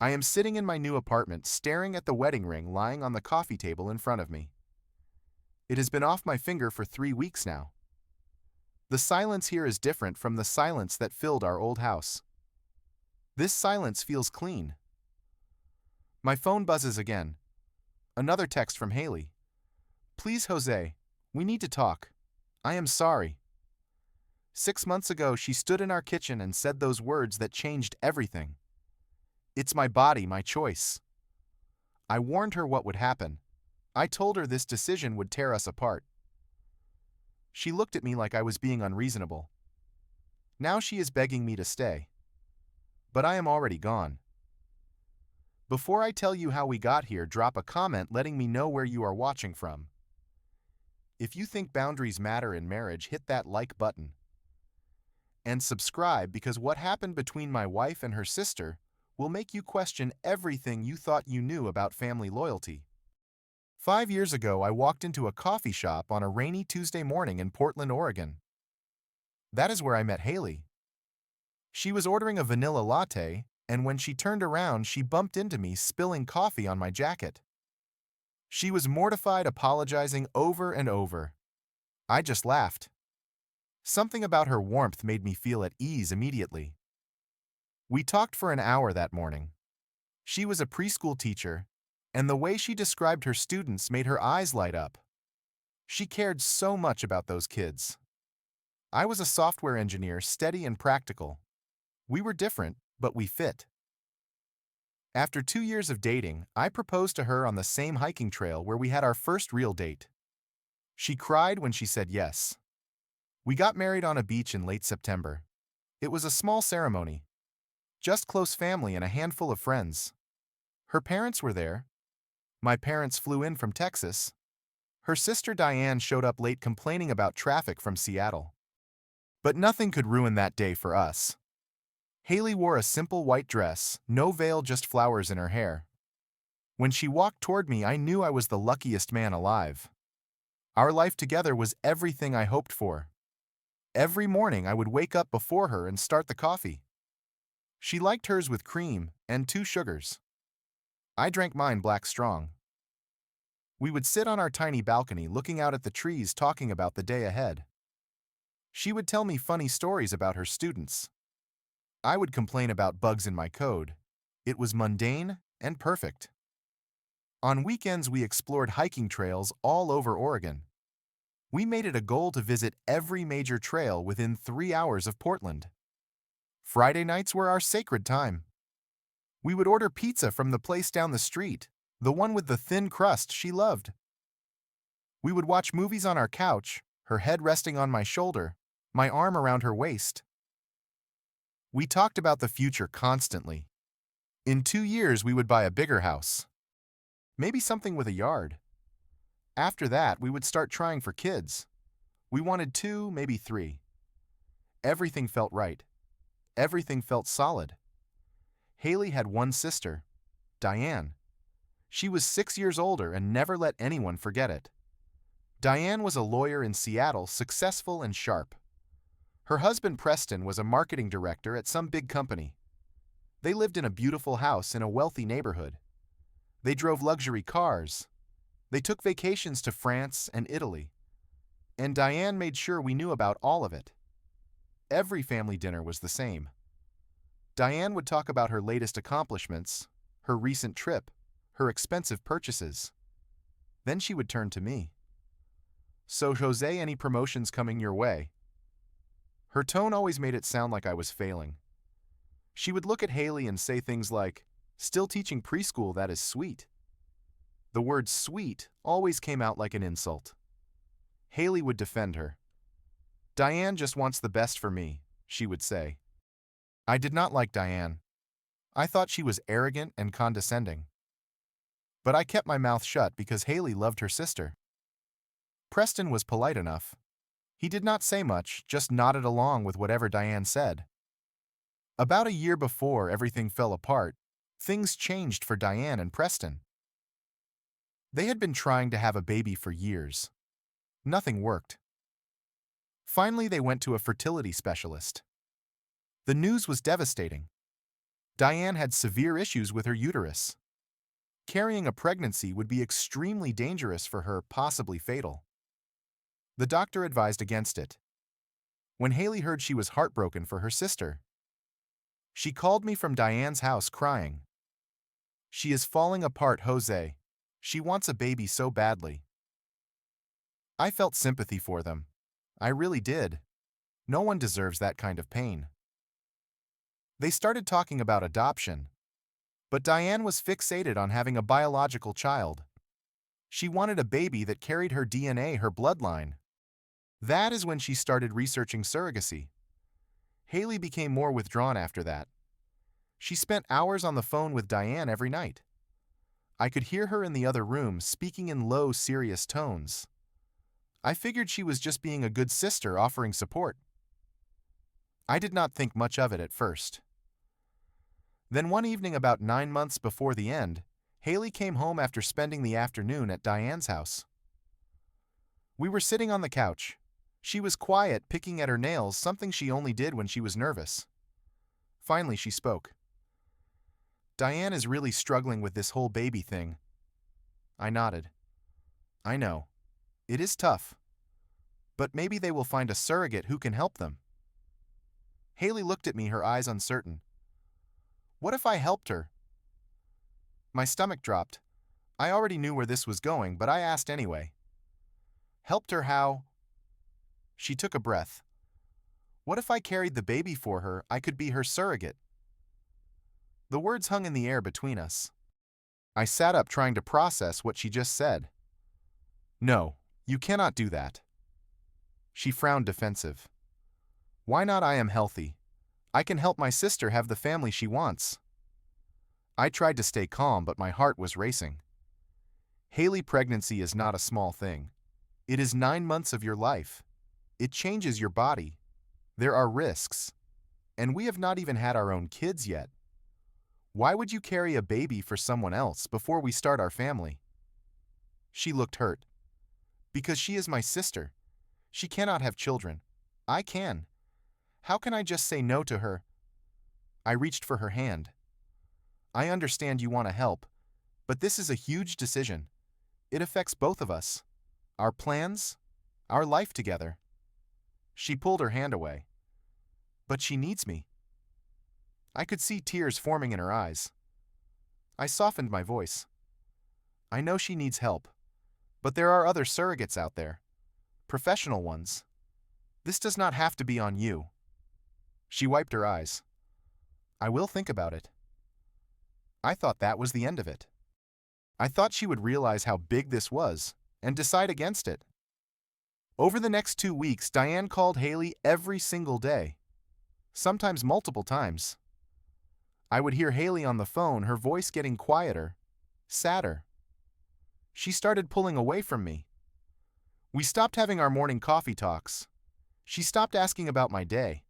I am sitting in my new apartment staring at the wedding ring lying on the coffee table in front of me. It has been off my finger for 3 weeks now. The silence here is different from the silence that filled our old house. This silence feels clean. My phone buzzes again. Another text from Haley. Please, Jose, we need to talk. I am sorry. 6 months ago, she stood in our kitchen and said those words that changed everything. It's my body, my choice. I warned her what would happen. I told her this decision would tear us apart. She looked at me like I was being unreasonable. Now she is begging me to stay. But I am already gone. Before I tell you how we got here, drop a comment letting me know where you are watching from. If you think boundaries matter in marriage, hit that like button. And subscribe, because what happened between my wife and her sister will make you question everything you thought you knew about family loyalty. 5 years ago, I walked into a coffee shop on a rainy Tuesday morning in Portland, Oregon. That is where I met Haley. She was ordering a vanilla latte, and when she turned around, she bumped into me, spilling coffee on my jacket. She was mortified, apologizing over and over. I just laughed. Something about her warmth made me feel at ease immediately. We talked for an hour that morning. She was a preschool teacher, and the way she described her students made her eyes light up. She cared so much about those kids. I was a software engineer, steady and practical. We were different, but we fit. After 2 years of dating, I proposed to her on the same hiking trail where we had our first real date. She cried when she said yes. We got married on a beach in late September. It was a small ceremony. Just close family and a handful of friends. Her parents were there. My parents flew in from Texas. Her sister Diane showed up late complaining about traffic from Seattle. But nothing could ruin that day for us. Haley wore a simple white dress, no veil, just flowers in her hair. When she walked toward me, I knew I was the luckiest man alive. Our life together was everything I hoped for. Every morning I would wake up before her and start the coffee. She liked hers with cream and 2 sugars. I drank mine black strong. We would sit on our tiny balcony looking out at the trees, talking about the day ahead. She would tell me funny stories about her students. I would complain about bugs in my code. It was mundane and perfect. On weekends, we explored hiking trails all over Oregon. We made it a goal to visit every major trail within 3 hours of Portland. Friday nights were our sacred time. We would order pizza from the place down the street, the one with the thin crust she loved. We would watch movies on our couch, her head resting on my shoulder, my arm around her waist. We talked about the future constantly. In 2 years, we would buy a bigger house. Maybe something with a yard. After that, we would start trying for kids. We wanted 2, maybe 3. Everything felt right. Everything felt solid. Haley had one sister, Diane. She was 6 years older and never let anyone forget it. Diane was a lawyer in Seattle, successful and sharp. Her husband Preston was a marketing director at some big company. They lived in a beautiful house in a wealthy neighborhood. They drove luxury cars. They took vacations to France and Italy. And Diane made sure we knew about all of it. Every family dinner was the same. Diane would talk about her latest accomplishments, her recent trip, her expensive purchases. Then she would turn to me. So, Jose, any promotions coming your way? Her tone always made it sound like I was failing. She would look at Haley and say things like, "Still teaching preschool, that is sweet." The word sweet always came out like an insult. Haley would defend her. "Diane just wants the best for me," she would say. I did not like Diane. I thought she was arrogant and condescending. But I kept my mouth shut because Haley loved her sister. Preston was polite enough. He did not say much, just nodded along with whatever Diane said. About a year before everything fell apart, things changed for Diane and Preston. They had been trying to have a baby for years. Nothing worked. Finally, they went to a fertility specialist. The news was devastating. Diane had severe issues with her uterus. Carrying a pregnancy would be extremely dangerous for her, possibly fatal. The doctor advised against it. When Haley heard, she was heartbroken for her sister. She called me from Diane's house crying. She is falling apart, Jose. She wants a baby so badly. I felt sympathy for them. I really did. No one deserves that kind of pain. They started talking about adoption, but Diane was fixated on having a biological child. She wanted a baby that carried her DNA, her bloodline. That is when she started researching surrogacy. Haley became more withdrawn after that. She spent hours on the phone with Diane every night. I could hear her in the other room speaking in low, serious tones. I figured she was just being a good sister offering support. I did not think much of it at first. Then one evening about 9 months before the end, Haley came home after spending the afternoon at Diane's house. We were sitting on the couch. She was quiet, picking at her nails, something she only did when she was nervous. Finally, she spoke. Diane is really struggling with this whole baby thing. I nodded. I know. It is tough. But maybe they will find a surrogate who can help them. Haley looked at me, her eyes uncertain. What if I helped her? My stomach dropped. I already knew where this was going, but I asked anyway. Helped her how? She took a breath. What if I carried the baby for her? I could be her surrogate. The words hung in the air between us. I sat up, trying to process what she just said. No, you cannot do that. She frowned, defensive. Why not? I am healthy. I can help my sister have the family she wants. I tried to stay calm, but my heart was racing. Haley, pregnancy is not a small thing. It is 9 months of your life. It changes your body. There are risks. And we have not even had our own kids yet. Why would you carry a baby for someone else before we start our family? She looked hurt. Because she is my sister. She cannot have children. I can. How can I just say no to her? I reached for her hand. I understand you want to help, but this is a huge decision. It affects both of us. Our plans, our life together. She pulled her hand away. But she needs me. I could see tears forming in her eyes. I softened my voice. I know she needs help, but there are other surrogates out there. Professional ones. This does not have to be on you. She wiped her eyes. I will think about it. I thought that was the end of it. I thought she would realize how big this was and decide against it. Over the next 2 weeks, Diane called Haley every single day, sometimes multiple times. I would hear Haley on the phone, her voice getting quieter, sadder. She started pulling away from me. We stopped having our morning coffee talks. She stopped asking about my day.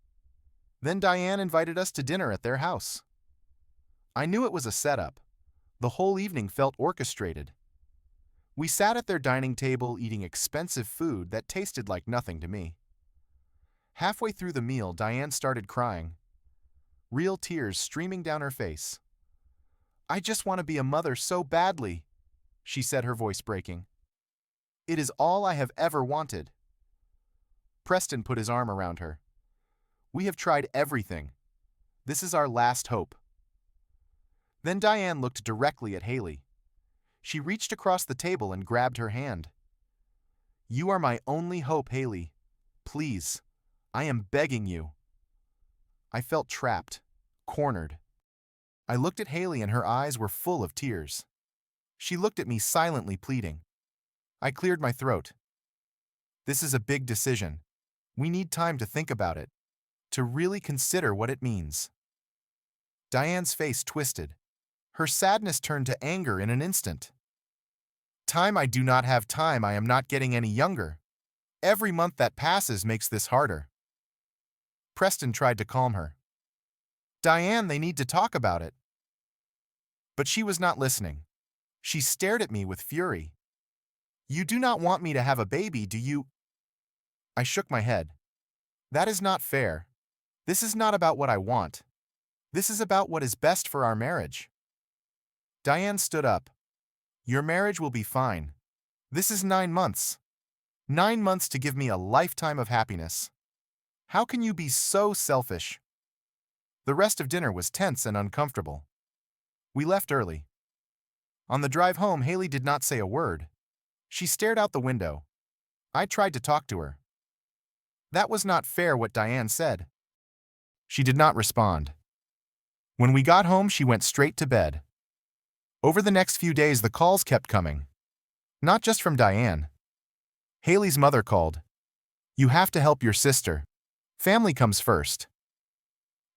Then Diane invited us to dinner at their house. I knew it was a setup. The whole evening felt orchestrated. We sat at their dining table eating expensive food that tasted like nothing to me. Halfway through the meal, Diane started crying. Real tears streaming down her face. I just want to be a mother so badly, she said, her voice breaking. It is all I have ever wanted. Preston put his arm around her. We have tried everything. This is our last hope. Then Diane looked directly at Haley. She reached across the table and grabbed her hand. You are my only hope, Haley. Please, I am begging you. I felt trapped, cornered. I looked at Haley and her eyes were full of tears. She looked at me silently pleading. I cleared my throat. This is a big decision. We need time to think about it, to really consider what it means. Diane's face twisted. Her sadness turned to anger in an instant. Time? I do not have time. I am not getting any younger. Every month that passes makes this harder. Preston tried to calm her. Diane, they need to talk about it. But she was not listening. She stared at me with fury. You do not want me to have a baby, do you? I shook my head. That is not fair. This is not about what I want. This is about what is best for our marriage. Diane stood up. Your marriage will be fine. This is 9 months. 9 months to give me a lifetime of happiness. How can you be so selfish? The rest of dinner was tense and uncomfortable. We left early. On the drive home, Haley did not say a word. She stared out the window. I tried to talk to her. That was not fair what Diane said. She did not respond. When we got home, she went straight to bed. Over the next few days, the calls kept coming. Not just from Diane. Haley's mother called. You have to help your sister. Family comes first.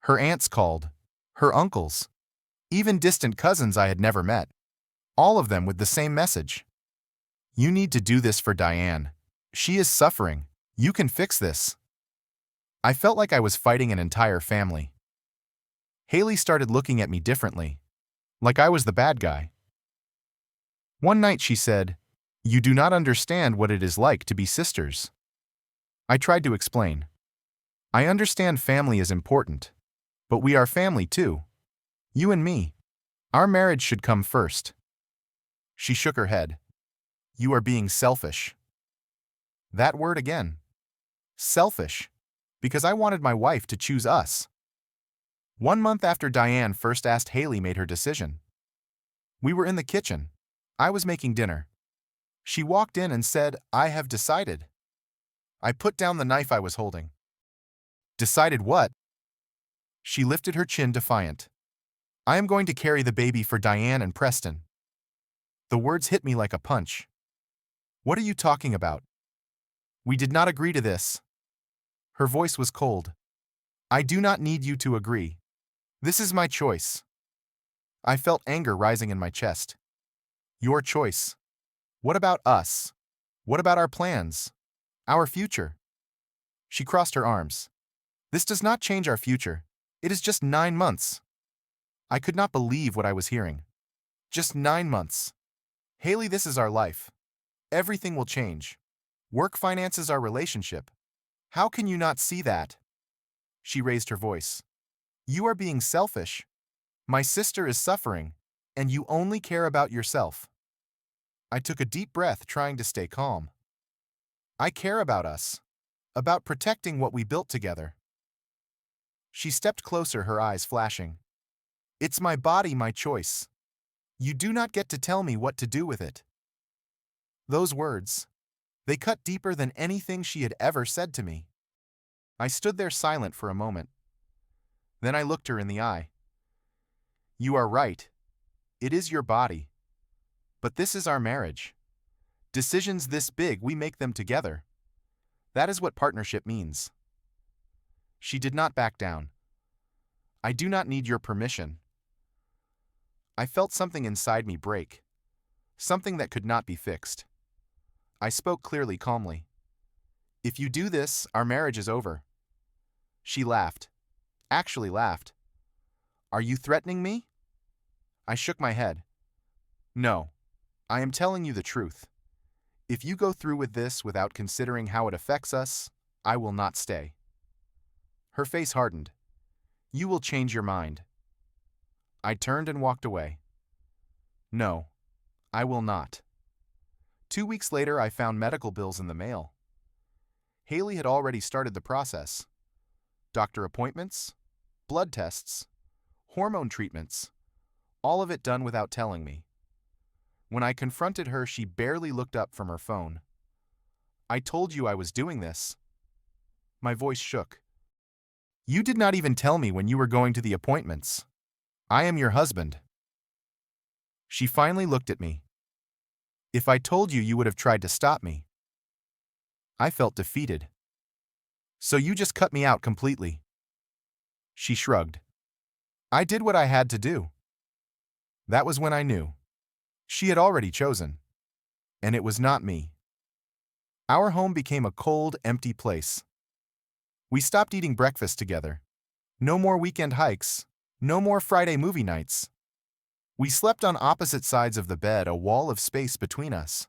Her aunts called. Her uncles. Even distant cousins I had never met. All of them with the same message. You need to do this for Diane. She is suffering. You can fix this. I felt like I was fighting an entire family. Haley started looking at me differently, like I was the bad guy. One night she said, You do not understand what it is like to be sisters. I tried to explain. I understand family is important, but we are family too. You and me. Our marriage should come first. She shook her head. You are being selfish. That word again. Selfish. Because I wanted my wife to choose us. 1 month after Diane first asked, Haley made her decision. We were in the kitchen. I was making dinner. She walked in and said, I have decided. I put down the knife I was holding. Decided what? She lifted her chin defiant. I am going to carry the baby for Diane and Preston. The words hit me like a punch. What are you talking about? We did not agree to this. Her voice was cold. I do not need you to agree. This is my choice. I felt anger rising in my chest. Your choice. What about us? What about our plans? Our future? She crossed her arms. This does not change our future. It is just 9 months. I could not believe what I was hearing. Just 9 months. Haley, this is our life. Everything will change. Work finances our relationship. How can you not see that? She raised her voice. You are being selfish. My sister is suffering, and you only care about yourself. I took a deep breath, trying to stay calm. I care about us. About protecting what we built together. She stepped closer, her eyes flashing. It's my body, my choice. You do not get to tell me what to do with it. Those words. They cut deeper than anything she had ever said to me. I stood there silent for a moment. Then I looked her in the eye. You are right. It is your body. But this is our marriage. Decisions this big, we make them together. That is what partnership means. She did not back down. I do not need your permission. I felt something inside me break. Something that could not be fixed. I spoke clearly, calmly. If you do this, our marriage is over. She laughed. Actually laughed. Are you threatening me? I shook my head. No. I am telling you the truth. If you go through with this without considering how it affects us, I will not stay. Her face hardened. You will change your mind. I turned and walked away. No, I will not. 2 weeks later, I found medical bills in the mail. Haley had already started the process. Doctor appointments, blood tests, hormone treatments, all of it done without telling me. When I confronted her, she barely looked up from her phone. I told you I was doing this. My voice shook. You did not even tell me when you were going to the appointments. I am your husband. She finally looked at me. If I told you, you would have tried to stop me. I felt defeated. So you just cut me out completely. She shrugged. I did what I had to do. That was when I knew. She had already chosen. And it was not me. Our home became a cold, empty place. We stopped eating breakfast together. No more weekend hikes. No more Friday movie nights. We slept on opposite sides of the bed, a wall of space between us.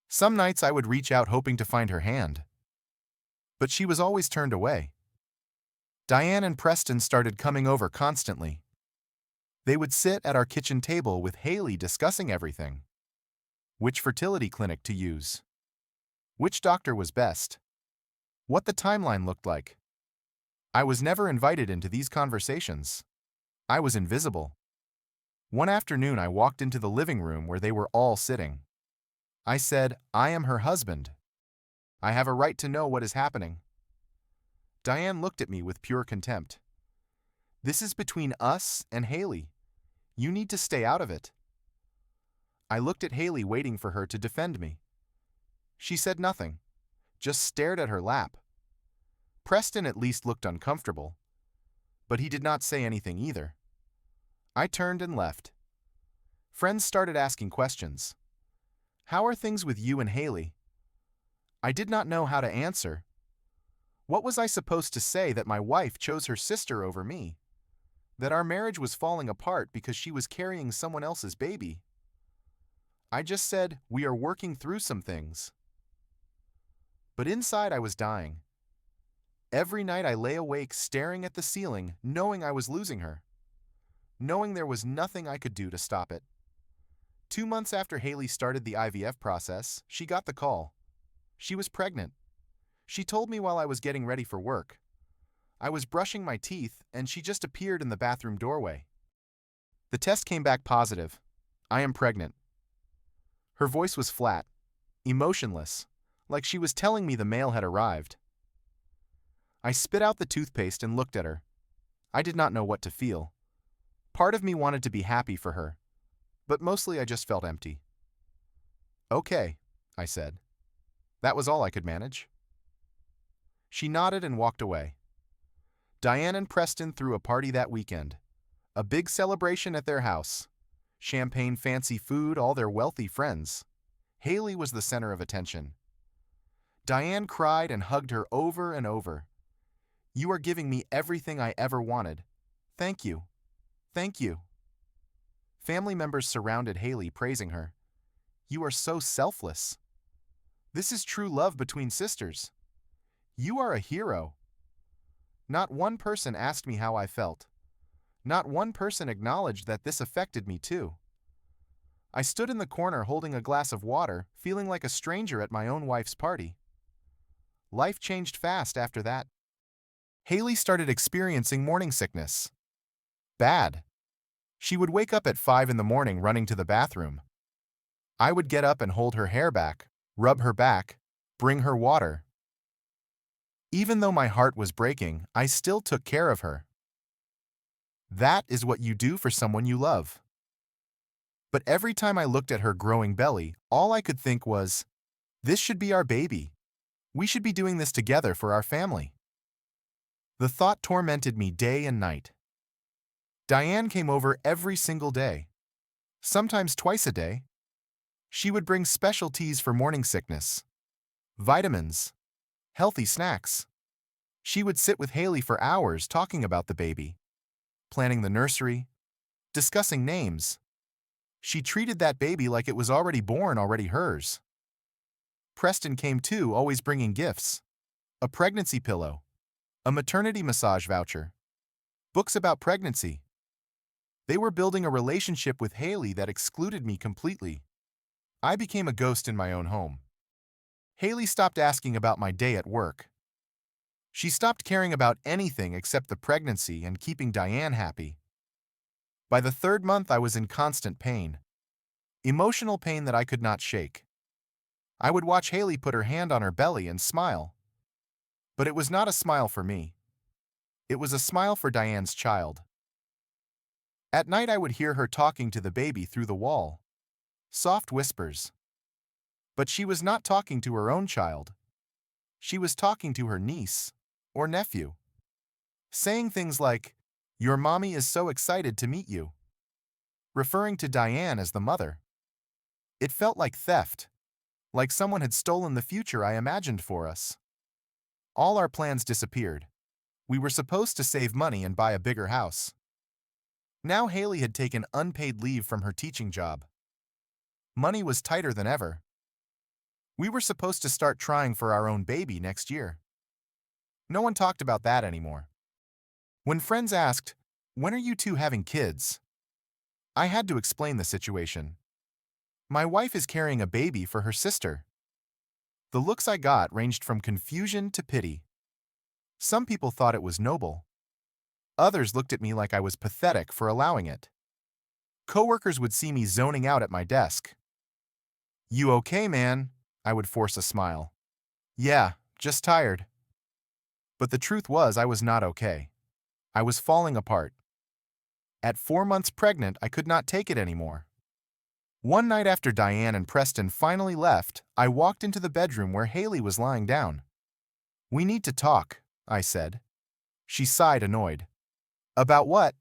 Some nights I would reach out hoping to find her hand. But she was always turned away. Diane and Preston started coming over constantly. They would sit at our kitchen table with Haley discussing everything. Which fertility clinic to use. Which doctor was best. What the timeline looked like. I was never invited into these conversations. I was invisible. One afternoon I walked into the living room where they were all sitting. I said, "I am her husband. I have a right to know what is happening." Diane looked at me with pure contempt. "This is between us and Haley. You need to stay out of it." I looked at Haley, waiting for her to defend me. She said nothing, just stared at her lap. Preston at least looked uncomfortable, but he did not say anything either. I turned and left. Friends started asking questions. "How are things with you and Haley?" I did not know how to answer. What was I supposed to say? That my wife chose her sister over me? That our marriage was falling apart because she was carrying someone else's baby? I just said, "We are working through some things." But inside I was dying. Every night I lay awake staring at the ceiling, knowing I was losing her. Knowing there was nothing I could do to stop it. 2 months after Haley started the IVF process, she got the call. She was pregnant. She told me while I was getting ready for work. I was brushing my teeth, and she just appeared in the bathroom doorway. The test came back positive. I am pregnant. Her voice was flat, emotionless, like she was telling me the mail had arrived. I spit out the toothpaste and looked at her. I did not know what to feel. Part of me wanted to be happy for her, but mostly I just felt empty. "Okay," I said. That was all I could manage. She nodded and walked away. Diane and Preston threw a party that weekend. A big celebration at their house. Champagne, fancy food, all their wealthy friends. Haley was the center of attention. Diane cried and hugged her over and over. "You are giving me everything I ever wanted. Thank you. Thank you." Family members surrounded Haley, praising her. "You are so selfless. This is true love between sisters. You are a hero." Not one person asked me how I felt. Not one person acknowledged that this affected me too. I stood in the corner holding a glass of water, feeling like a stranger at my own wife's party. Life changed fast after that. Haley started experiencing morning sickness. Bad. She would wake up at 5 in the morning running to the bathroom. I would get up and hold her hair back, rub her back, bring her water. Even though my heart was breaking, I still took care of her. That is what you do for someone you love. But every time I looked at her growing belly, all I could think was, this should be our baby. We should be doing this together for our family. The thought tormented me day and night. Diane came over every single day, sometimes twice a day. She would bring special teas for morning sickness, vitamins, healthy snacks. She would sit with Haley for hours talking about the baby, planning the nursery, discussing names. She treated that baby like it was already born, already hers. Preston came too, always bringing gifts. A pregnancy pillow, a maternity massage voucher, books about pregnancy. They were building a relationship with Haley that excluded me completely. I became a ghost in my own home. Haley stopped asking about my day at work. She stopped caring about anything except the pregnancy and keeping Diane happy. By the 3rd month, I was in constant pain. Emotional pain that I could not shake. I would watch Haley put her hand on her belly and smile. But it was not a smile for me. It was a smile for Diane's child. At night, I would hear her talking to the baby through the wall. Soft whispers. But she was not talking to her own child. She was talking to her niece or nephew. Saying things like, "Your mommy is so excited to meet you." Referring to Diane as the mother. It felt like theft. Like someone had stolen the future I imagined for us. All our plans disappeared. We were supposed to save money and buy a bigger house. Now Haley had taken unpaid leave from her teaching job. Money was tighter than ever. We were supposed to start trying for our own baby next year. No one talked about that anymore. When friends asked, "When are you two having kids?" I had to explain the situation. My wife is carrying a baby for her sister. The looks I got ranged from confusion to pity. Some people thought it was noble. Others looked at me like I was pathetic for allowing it. Coworkers would see me zoning out at my desk. "You okay, man?" I would force a smile. "Yeah, just tired." But the truth was I was not okay. I was falling apart. At 4 months pregnant, I could not take it anymore. One night after Diane and Preston finally left, I walked into the bedroom where Haley was lying down. "We need to talk," I said. She sighed, annoyed. "About what?"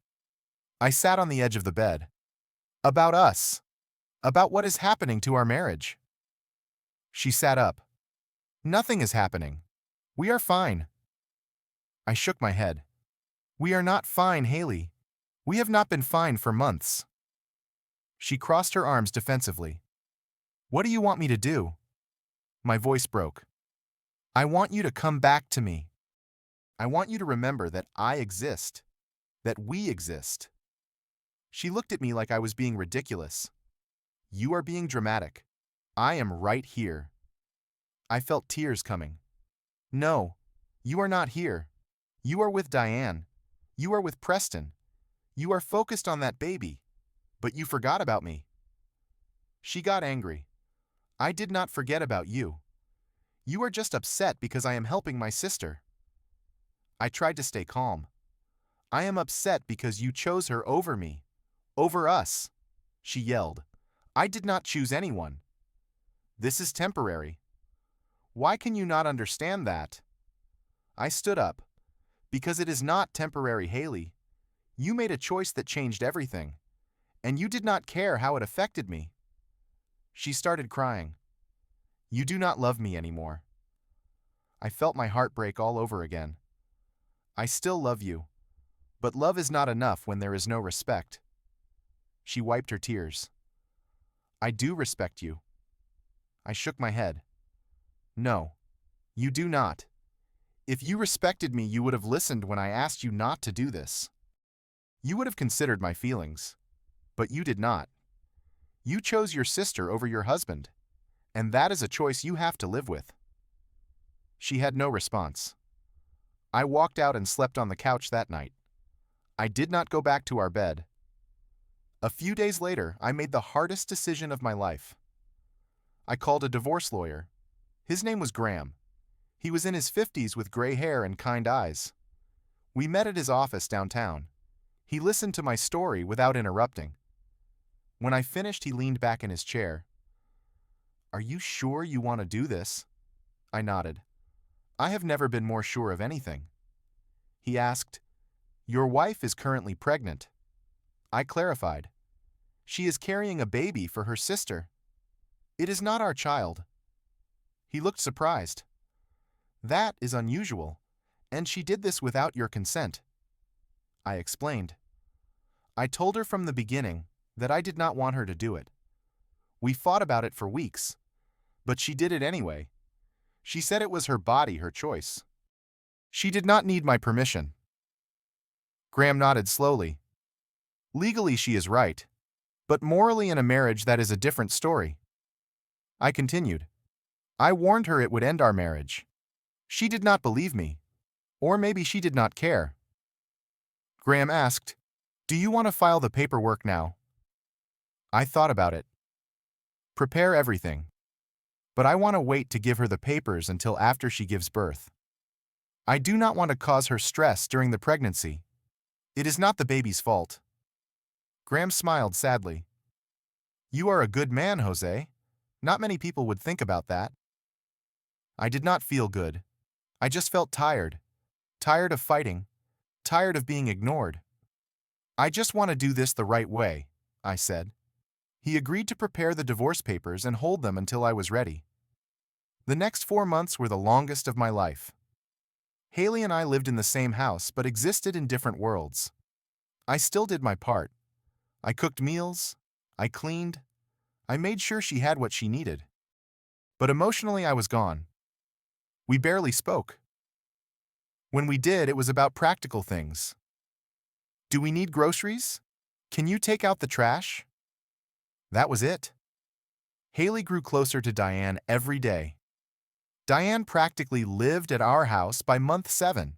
I sat on the edge of the bed. "About us. About what is happening to our marriage." She sat up. "Nothing is happening. We are fine." I shook my head. "We are not fine, Haley. We have not been fine for months." She crossed her arms defensively. "What do you want me to do?" My voice broke. "I want you to come back to me. I want you to remember that I exist, that we exist." She looked at me like I was being ridiculous. "You are being dramatic. I am right here." I felt tears coming. "No, you are not here. You are with Diane. You are with Preston. You are focused on that baby, but you forgot about me." She got angry. "I did not forget about you. You are just upset because I am helping my sister." I tried to stay calm. "I am upset because you chose her over me. Over us." She yelled. "I did not choose anyone. This is temporary. Why can you not understand that?" I stood up. "Because it is not temporary, Haley. You made a choice that changed everything, and you did not care how it affected me." She started crying. "You do not love me anymore." I felt my heart break all over again. "I still love you, but love is not enough when there is no respect." She wiped her tears. "I do respect you." I shook my head. "No, you do not. If you respected me, you would have listened when I asked you not to do this. You would have considered my feelings, but you did not. You chose your sister over your husband, and that is a choice you have to live with." She had no response. I walked out and slept on the couch that night. I did not go back to our bed. A few days later, I made the hardest decision of my life. I called a divorce lawyer. His name was Graham. He was in his 50s with gray hair and kind eyes. We met at his office downtown. He listened to my story without interrupting. When I finished, he leaned back in his chair. "Are you sure you want to do this?" I nodded. "I have never been more sure of anything." He asked, "Your wife is currently pregnant." I clarified. "She is carrying a baby for her sister. It is not our child." He looked surprised. "That is unusual, and she did this without your consent." I explained. I told her from the beginning that I did not want her to do it. We fought about it for weeks, but she did it anyway. She said it was her body, her choice. She did not need my permission. Graham nodded slowly. "Legally, she is right, but morally in a marriage that is a different story." I continued. "I warned her it would end our marriage. She did not believe me, or maybe she did not care." Graham asked, "Do you want to file the paperwork now?" I thought about it. "Prepare everything. But I want to wait to give her the papers until after she gives birth. I do not want to cause her stress during the pregnancy. It is not the baby's fault." Graham smiled sadly. "You are a good man, Jose. Not many people would think about that." I did not feel good. I just felt tired. Tired of fighting. Tired of being ignored. "I just want to do this the right way," I said. He agreed to prepare the divorce papers and hold them until I was ready. The next 4 months were the longest of my life. Haley and I lived in the same house but existed in different worlds. I still did my part. I cooked meals. I cleaned. I made sure she had what she needed. But emotionally, I was gone. We barely spoke. When we did, it was about practical things. Do we need groceries? Can you take out the trash? That was it. Haley grew closer to Diane every day. Diane practically lived at our house by month 7.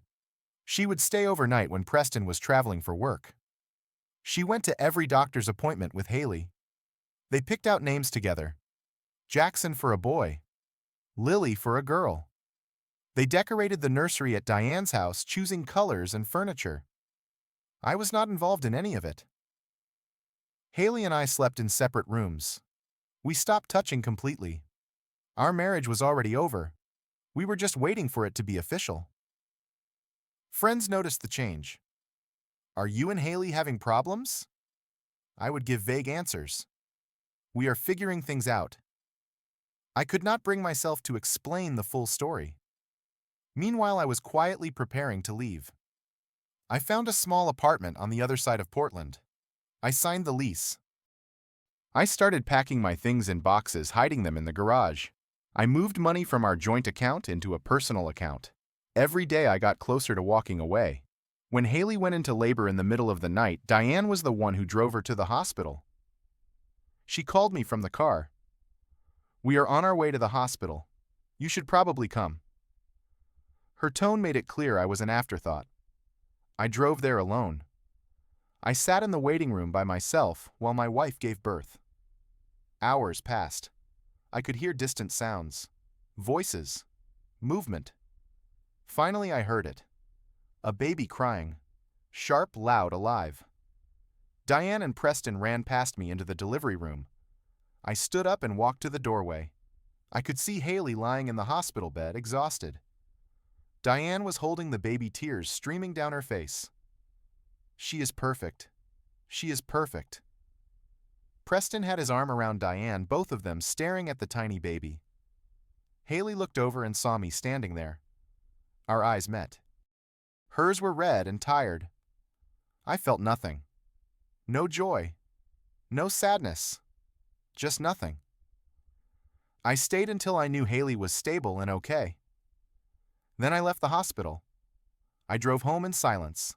She would stay overnight when Preston was traveling for work. She went to every doctor's appointment with Haley. They picked out names together. Jackson for a boy, Lily for a girl. They decorated the nursery at Diane's house, choosing colors and furniture. I was not involved in any of it. Haley and I slept in separate rooms. We stopped touching completely. Our marriage was already over. We were just waiting for it to be official. Friends noticed the change. Are you and Haley having problems? I would give vague answers. We are figuring things out. I could not bring myself to explain the full story. Meanwhile, I was quietly preparing to leave. I found a small apartment on the other side of Portland. I signed the lease. I started packing my things in boxes, hiding them in the garage. I moved money from our joint account into a personal account. Every day I got closer to walking away. When Haley went into labor in the middle of the night, Diane was the one who drove her to the hospital. She called me from the car. We are on our way to the hospital. You should probably come. Her tone made it clear I was an afterthought. I drove there alone. I sat in the waiting room by myself while my wife gave birth. Hours passed. I could hear distant sounds, voices, movement. Finally, I heard it. A baby crying. Sharp, loud, alive. Diane and Preston ran past me into the delivery room. I stood up and walked to the doorway. I could see Haley lying in the hospital bed, exhausted. Diane was holding the baby, tears streaming down her face. She is perfect. She is perfect. Preston had his arm around Diane, both of them staring at the tiny baby. Haley looked over and saw me standing there. Our eyes met. Hers were red and tired. I felt nothing. No joy. No sadness. Just nothing. I stayed until I knew Haley was stable and okay. Then I left the hospital. I drove home in silence.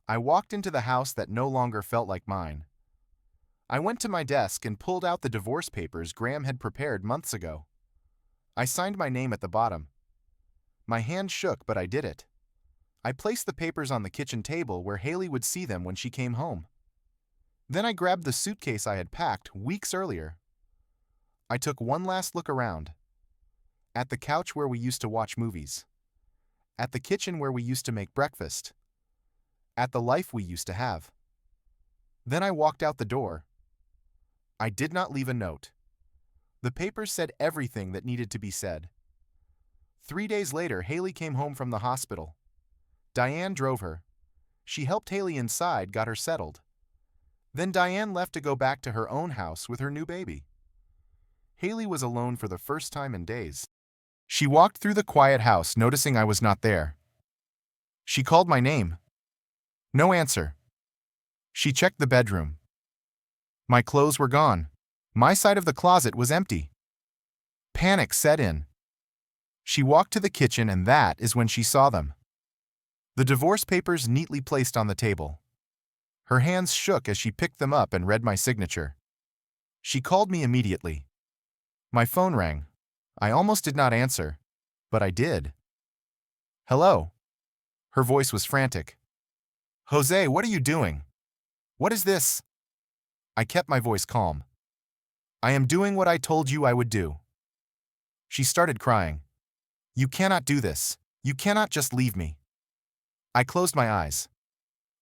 I walked into the house that no longer felt like mine. I went to my desk and pulled out the divorce papers Graham had prepared months ago. I signed my name at the bottom. My hand shook, but I did it. I placed the papers on the kitchen table where Haley would see them when she came home. Then I grabbed the suitcase I had packed weeks earlier. I took one last look around. At the couch where we used to watch movies. At the kitchen where we used to make breakfast. At the life we used to have. Then I walked out the door. I did not leave a note. The papers said everything that needed to be said. 3 days later, Haley came home from the hospital. Diane drove her. She helped Haley inside, got her settled. Then Diane left to go back to her own house with her new baby. Haley was alone for the first time in days. She walked through the quiet house, noticing I was not there. She called my name. No answer. She checked the bedroom. My clothes were gone. My side of the closet was empty. Panic set in. She walked to the kitchen, and that is when she saw them. The divorce papers neatly placed on the table. Her hands shook as she picked them up and read my signature. She called me immediately. My phone rang. I almost did not answer, but I did. Hello. Her voice was frantic. Jose, what are you doing? What is this? I kept my voice calm. I am doing what I told you I would do. She started crying. You cannot do this. You cannot just leave me. I closed my eyes.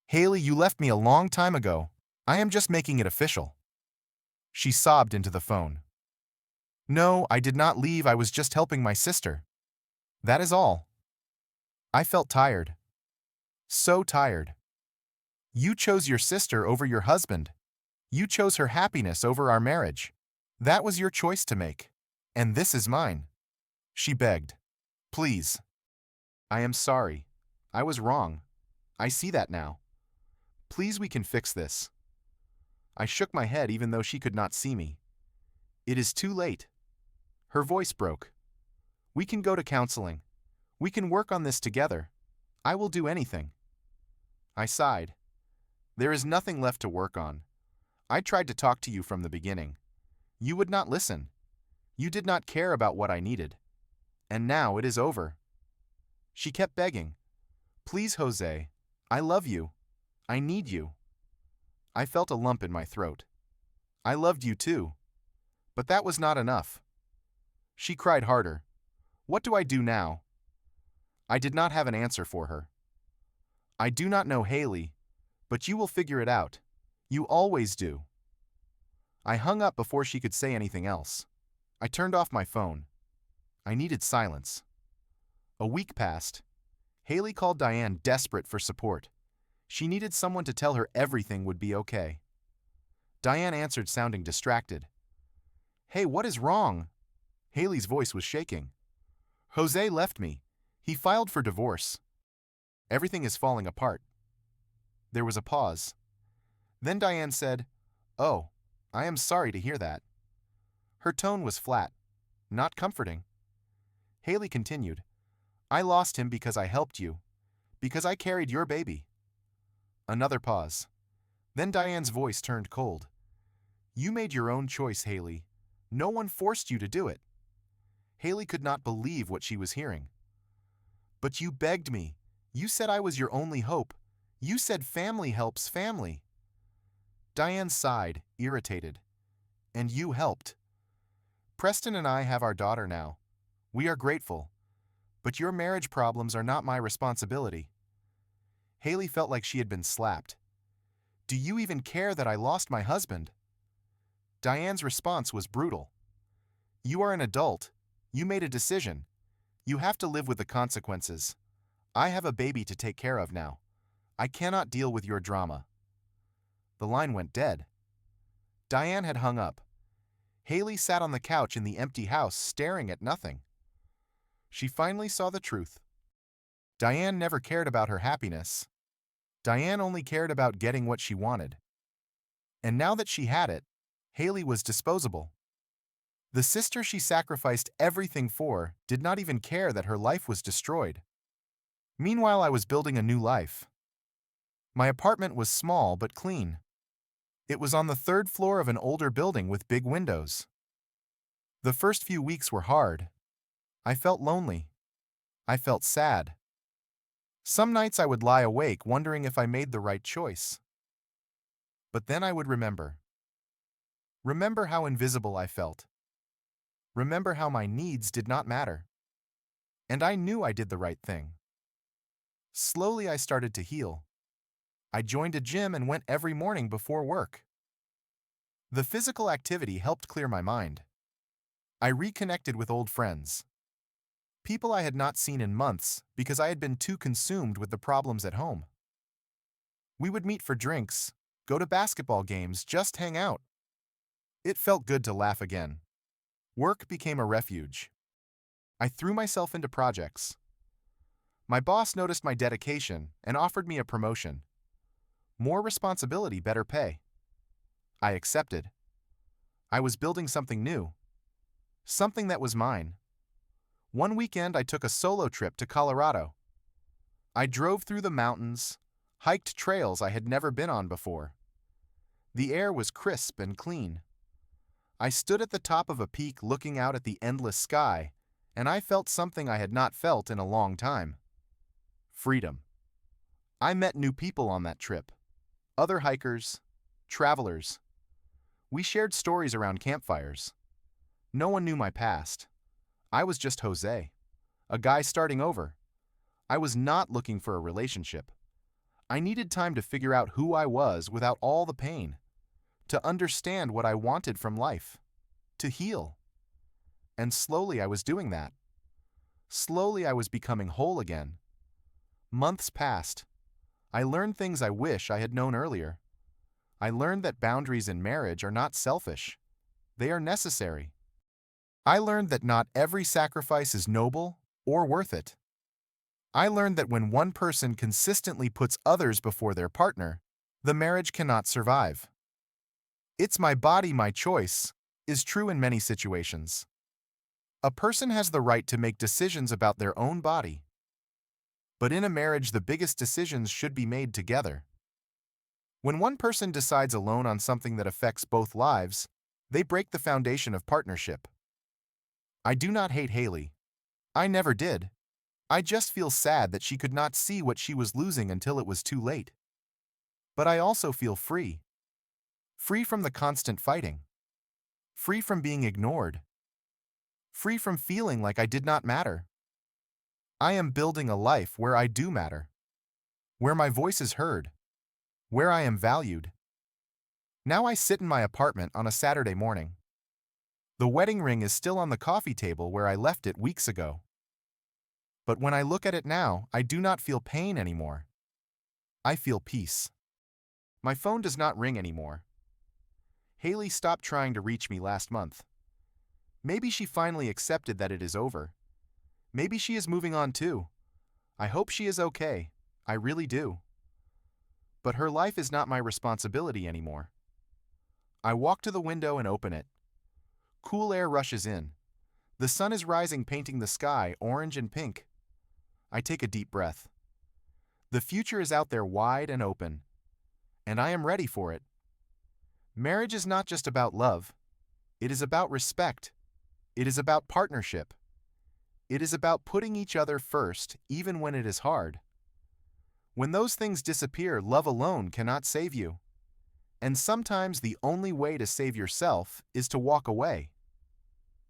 Haley, you left me a long time ago. I am just making it official. She sobbed into the phone. No, I did not leave. I was just helping my sister. That is all. I felt tired. So tired. You chose your sister over your husband. You chose her happiness over our marriage. That was your choice to make. And this is mine. She begged. Please. I am sorry. I was wrong. I see that now. Please, we can fix this. I shook my head even though she could not see me. It is too late. Her voice broke. We can go to counseling. We can work on this together. I will do anything. I sighed. There is nothing left to work on. I tried to talk to you from the beginning. You would not listen. You did not care about what I needed. And now it is over." She kept begging, "Please, Jose. I love you. I need you." I felt a lump in my throat. I loved you too. But that was not enough. She cried harder. "What do I do now?" I did not have an answer for her. "I do not know, Haley, but you will figure it out. You always do." I hung up before she could say anything else. I turned off my phone. I needed silence. A week passed. Haley called Diane, desperate for support. She needed someone to tell her everything would be okay. Diane answered, sounding distracted. "Hey, what is wrong?" Haley's voice was shaking. "Jose left me. He filed for divorce. Everything is falling apart." There was a pause. Then Diane said, "Oh, I am sorry to hear that." Her tone was flat, not comforting. Haley continued, "I lost him because I helped you, because I carried your baby." Another pause. Then Diane's voice turned cold. "You made your own choice, Haley. No one forced you to do it." Haley could not believe what she was hearing. "But you begged me. You said I was your only hope. You said family helps family." Diane sighed, irritated. "And you helped. Preston and I have our daughter now. We are grateful. But your marriage problems are not my responsibility." Haley felt like she had been slapped. "Do you even care that I lost my husband?" Diane's response was brutal. "You are an adult. You made a decision. You have to live with the consequences. I have a baby to take care of now. I cannot deal with your drama." The line went dead. Diane had hung up. Haley sat on the couch in the empty house, staring at nothing. She finally saw the truth. Diane never cared about her happiness. Diane only cared about getting what she wanted. And now that she had it, Haley was disposable. The sister she sacrificed everything for did not even care that her life was destroyed. Meanwhile, I was building a new life. My apartment was small but clean. It was on the third floor of an older building with big windows. The first few weeks were hard. I felt lonely. I felt sad. Some nights I would lie awake wondering if I made the right choice. But then I would remember. Remember how invisible I felt. Remember how my needs did not matter. And I knew I did the right thing. Slowly I started to heal. I joined a gym and went every morning before work. The physical activity helped clear my mind. I reconnected with old friends. People I had not seen in months because I had been too consumed with the problems at home. We would meet for drinks, go to basketball games, just hang out. It felt good to laugh again. Work became a refuge. I threw myself into projects. My boss noticed my dedication and offered me a promotion. More responsibility, better pay. I accepted. I was building something new. Something that was mine. One weekend I took a solo trip to Colorado. I drove through the mountains, hiked trails I had never been on before. The air was crisp and clean. I stood at the top of a peak looking out at the endless sky, and I felt something I had not felt in a long time. Freedom. I met new people on that trip. Other hikers, travelers. We shared stories around campfires. No one knew my past. I was just Jose, a guy starting over. I was not looking for a relationship. I needed time to figure out who I was without all the pain, to understand what I wanted from life, to heal. And slowly I was doing that. Slowly I was becoming whole again. Months passed. I learned things I wish I had known earlier. I learned that boundaries in marriage are not selfish. They are necessary. I learned that not every sacrifice is noble or worth it. I learned that when one person consistently puts others before their partner, the marriage cannot survive. "It's my body, my choice" is true in many situations. A person has the right to make decisions about their own body. But in a marriage, the biggest decisions should be made together. When one person decides alone on something that affects both lives, they break the foundation of partnership. I do not hate Haley. I never did. I just feel sad that she could not see what she was losing until it was too late. But I also feel free. Free from the constant fighting. Free from being ignored. Free from feeling like I did not matter. I am building a life where I do matter. Where my voice is heard. Where I am valued. Now I sit in my apartment on a Saturday morning. The wedding ring is still on the coffee table where I left it weeks ago. But when I look at it now, I do not feel pain anymore. I feel peace. My phone does not ring anymore. Haley stopped trying to reach me last month. Maybe she finally accepted that it is over. Maybe she is moving on too. I hope she is okay. I really do. But her life is not my responsibility anymore. I walk to the window and open it. Cool air rushes in. The sun is rising, painting the sky orange and pink. I take a deep breath. The future is out there wide and open, and I am ready for it. Marriage is not just about love. It is about respect. It is about partnership. It is about putting each other first, even when it is hard. When those things disappear, love alone cannot save you. And sometimes the only way to save yourself is to walk away.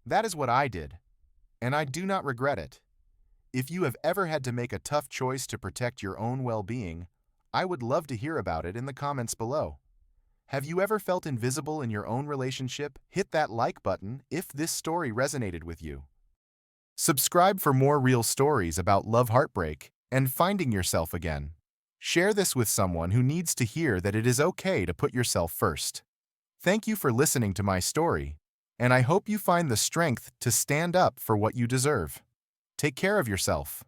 That is what I did, and I do not regret it. If you have ever had to make a tough choice to protect your own well-being, I would love to hear about it in the comments below. Have you ever felt invisible in your own relationship? Hit that like button if this story resonated with you. Subscribe for more real stories about love heartbreak and finding yourself again. Share this with someone who needs to hear that it is okay to put yourself first. Thank you for listening to my story, and I hope you find the strength to stand up for what you deserve. Take care of yourself.